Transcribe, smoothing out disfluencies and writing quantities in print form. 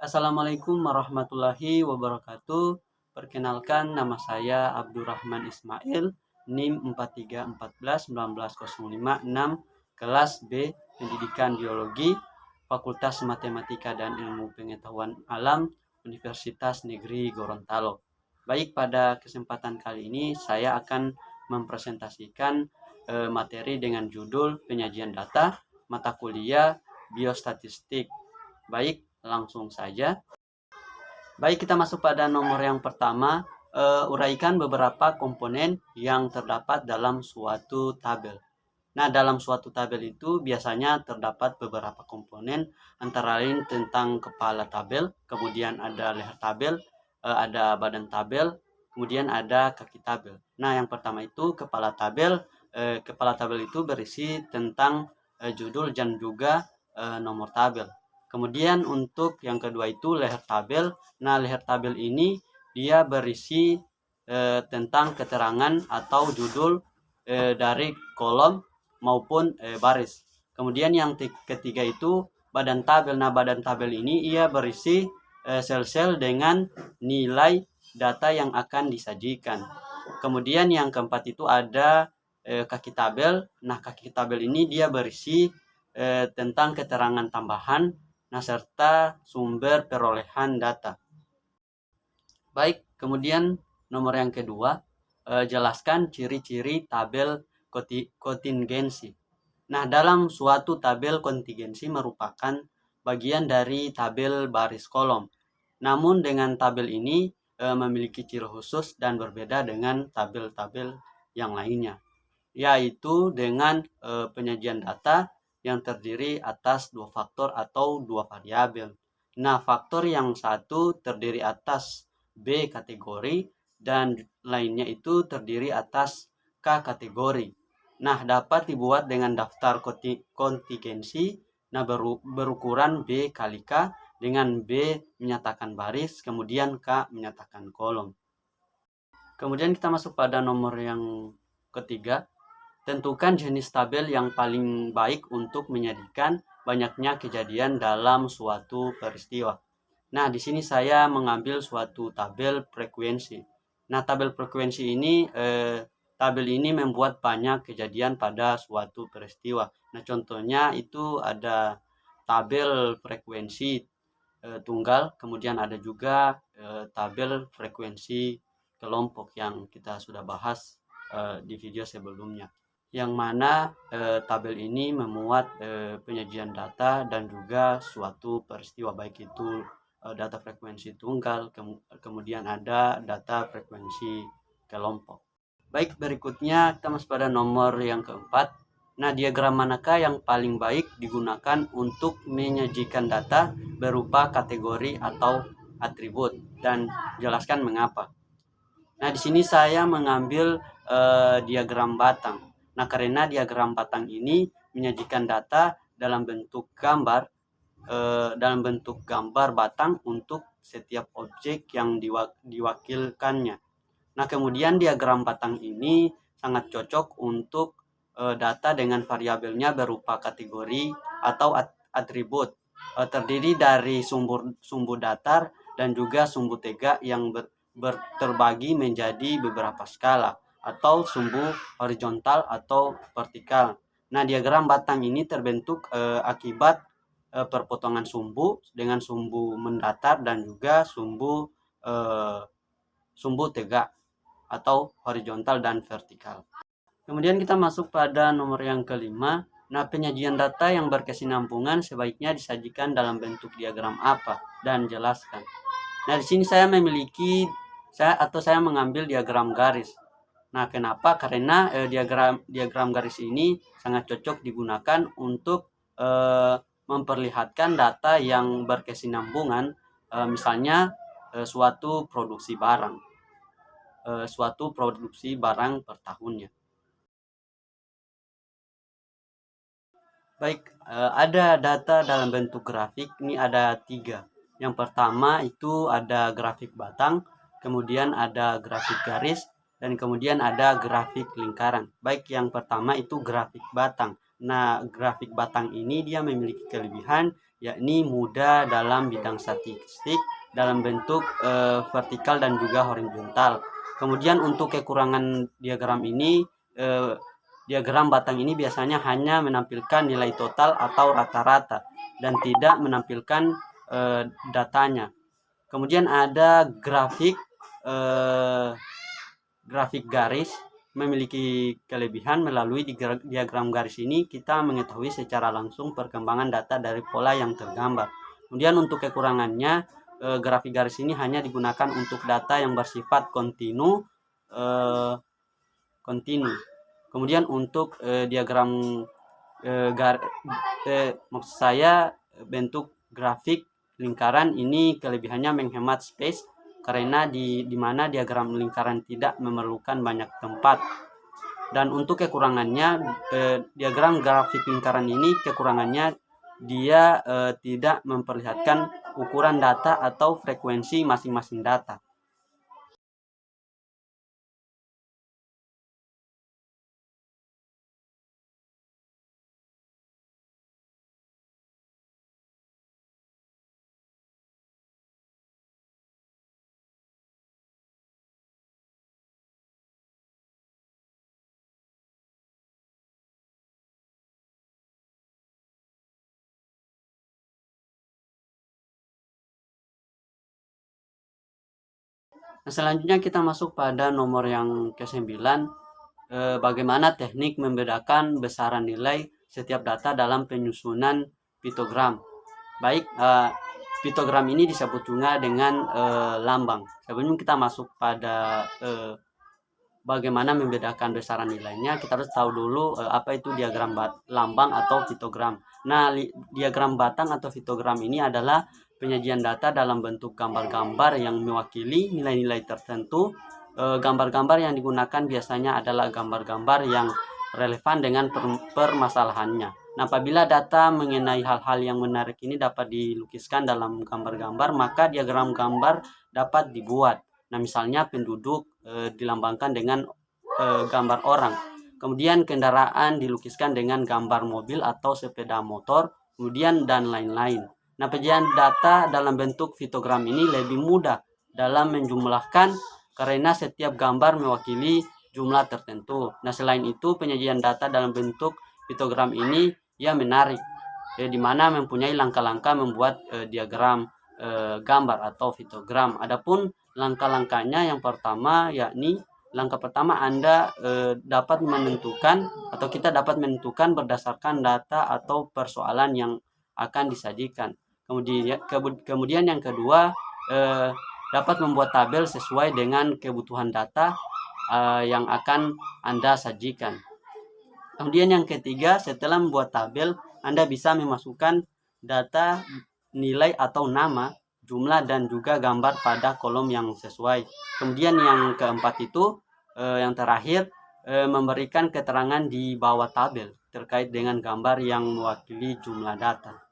Assalamualaikum warahmatullahi wabarakatuh. Perkenalkan, nama saya Abdurrahman Ismail, NIM 43141905 kelas B, Pendidikan Biologi, Fakultas Matematika dan Ilmu Pengetahuan Alam, Universitas Negeri Gorontalo. Baik, pada kesempatan kali ini saya akan mempresentasikan materi dengan judul penyajian data mata kuliah Biostatistik. Baik, langsung saja. Baik, kita masuk pada nomor yang pertama. Uraikan beberapa komponen yang terdapat dalam suatu tabel. Nah, dalam suatu tabel itu biasanya terdapat beberapa komponen, antara lain tentang kepala tabel, kemudian ada leher tabel, ada badan tabel, kemudian ada kaki tabel. Nah, yang pertama itu kepala tabel. Kepala tabel itu berisi tentang judul dan juga nomor tabel. Kemudian untuk yang kedua itu leher tabel. Nah, leher tabel ini dia berisi tentang keterangan atau judul dari kolom maupun baris. Kemudian yang ketiga itu badan tabel. Nah, badan tabel ini ia berisi sel-sel dengan nilai data yang akan disajikan. Kemudian yang keempat itu ada kaki tabel. Nah, kaki tabel ini dia berisi tentang keterangan tambahan, nah, serta sumber perolehan data. Baik, kemudian nomor yang kedua, jelaskan ciri-ciri tabel kontingensi. Nah, dalam suatu tabel kontingensi merupakan bagian dari tabel baris kolom. Namun dengan tabel ini memiliki ciri khusus dan berbeda dengan tabel-tabel yang lainnya, yaitu dengan penyajian data yang terdiri atas dua faktor atau dua variabel. Nah, faktor yang satu terdiri atas B kategori dan lainnya itu terdiri atas K kategori. Nah, dapat dibuat dengan daftar kontingensi. Nah, berukuran B kali K, dengan B menyatakan baris, kemudian K menyatakan kolom. Kemudian kita masuk pada nomor yang ketiga. Tentukan jenis tabel yang paling baik untuk menyajikan banyaknya kejadian dalam suatu peristiwa. Nah, di sini saya mengambil suatu tabel frekuensi. Nah, tabel frekuensi ini tabel ini membuat banyak kejadian pada suatu peristiwa. Nah, contohnya itu ada tabel frekuensi tunggal, kemudian ada juga tabel frekuensi kelompok yang kita sudah bahas di video sebelumnya, yang mana tabel ini memuat penyajian data dan juga suatu peristiwa, baik itu data frekuensi tunggal, kemudian ada data frekuensi kelompok. Baik, berikutnya kita masuk pada nomor yang keempat. Nah, diagram manakah yang paling baik digunakan untuk menyajikan data berupa kategori atau atribut, dan jelaskan mengapa. Nah, di sini saya mengambil diagram batang. Nah, karena diagram batang ini menyajikan data dalam bentuk gambar batang untuk setiap objek yang diwakilkannya. Nah, kemudian diagram batang ini sangat cocok untuk data dengan variabelnya berupa kategori atau atribut, terdiri dari sumbu datar dan juga sumbu tegak yang terbagi menjadi beberapa skala, atau sumbu horizontal atau vertikal. Nah, diagram batang ini terbentuk akibat perpotongan sumbu dengan sumbu mendatar dan juga sumbu tegak atau horizontal dan vertikal. Kemudian kita masuk pada nomor yang kelima. Nah, penyajian data yang berkesinambungan sebaiknya disajikan dalam bentuk diagram apa, dan jelaskan. Nah, di sini saya mengambil diagram garis. Nah, kenapa? Karena diagram garis ini sangat cocok digunakan untuk memperlihatkan data yang berkesinambungan, misalnya suatu produksi barang per tahunnya. Baik, ada data dalam bentuk grafik. Ini ada 3. Yang pertama itu ada grafik batang, kemudian ada grafik garis, dan kemudian ada grafik lingkaran. Baik, yang pertama itu grafik batang. Nah, grafik batang ini dia memiliki kelebihan, yakni mudah dalam bidang statistik dalam bentuk vertikal dan juga horizontal. Kemudian untuk kekurangan diagram ini, diagram batang ini biasanya hanya menampilkan nilai total atau rata-rata dan tidak menampilkan datanya. Kemudian ada grafik garis memiliki kelebihan. Melalui diagram garis ini kita mengetahui secara langsung perkembangan data dari pola yang tergambar. Kemudian untuk kekurangannya, grafik garis ini hanya digunakan untuk data yang bersifat kontinu. Kemudian untuk diagram maksud saya bentuk grafik lingkaran ini kelebihannya menghemat space, karena di mana diagram lingkaran tidak memerlukan banyak tempat. Dan untuk kekurangannya, diagram grafik lingkaran ini kekurangannya dia tidak memperlihatkan ukuran data atau frekuensi masing-masing data. Nah, selanjutnya kita masuk pada nomor yang ke-9, bagaimana teknik membedakan besaran nilai setiap data dalam penyusunan piktogram. Baik, piktogram ini disebut juga dengan lambang. Sebelum kita masuk pada bagaimana membedakan besaran nilainya, kita harus tahu dulu apa itu diagram lambang atau piktogram. Nah, diagram batang atau piktogram ini adalah penyajian data dalam bentuk gambar-gambar yang mewakili nilai-nilai tertentu. Gambar-gambar yang digunakan biasanya adalah gambar-gambar yang relevan dengan permasalahannya. Nah, apabila data mengenai hal-hal yang menarik ini dapat dilukiskan dalam gambar-gambar, maka diagram gambar dapat dibuat. Nah, misalnya penduduk dilambangkan dengan gambar orang. Kemudian kendaraan dilukiskan dengan gambar mobil atau sepeda motor, kemudian dan lain-lain. Nah, penyajian data dalam bentuk piktogram ini lebih mudah dalam menjumlahkan karena setiap gambar mewakili jumlah tertentu. Nah, selain itu penyajian data dalam bentuk piktogram ini ya menarik, di mana mempunyai langkah-langkah membuat diagram gambar atau piktogram. Adapun langkah-langkahnya, yang pertama yakni langkah pertama Anda dapat menentukan atau kita dapat menentukan berdasarkan data atau persoalan yang akan disajikan. Kemudian yang kedua, dapat membuat tabel sesuai dengan kebutuhan data yang akan Anda sajikan. Kemudian yang ketiga, setelah membuat tabel, Anda bisa memasukkan data, nilai atau nama, jumlah dan juga gambar pada kolom yang sesuai. Kemudian yang keempat itu, yang terakhir, memberikan keterangan di bawah tabel terkait dengan gambar yang mewakili jumlah data.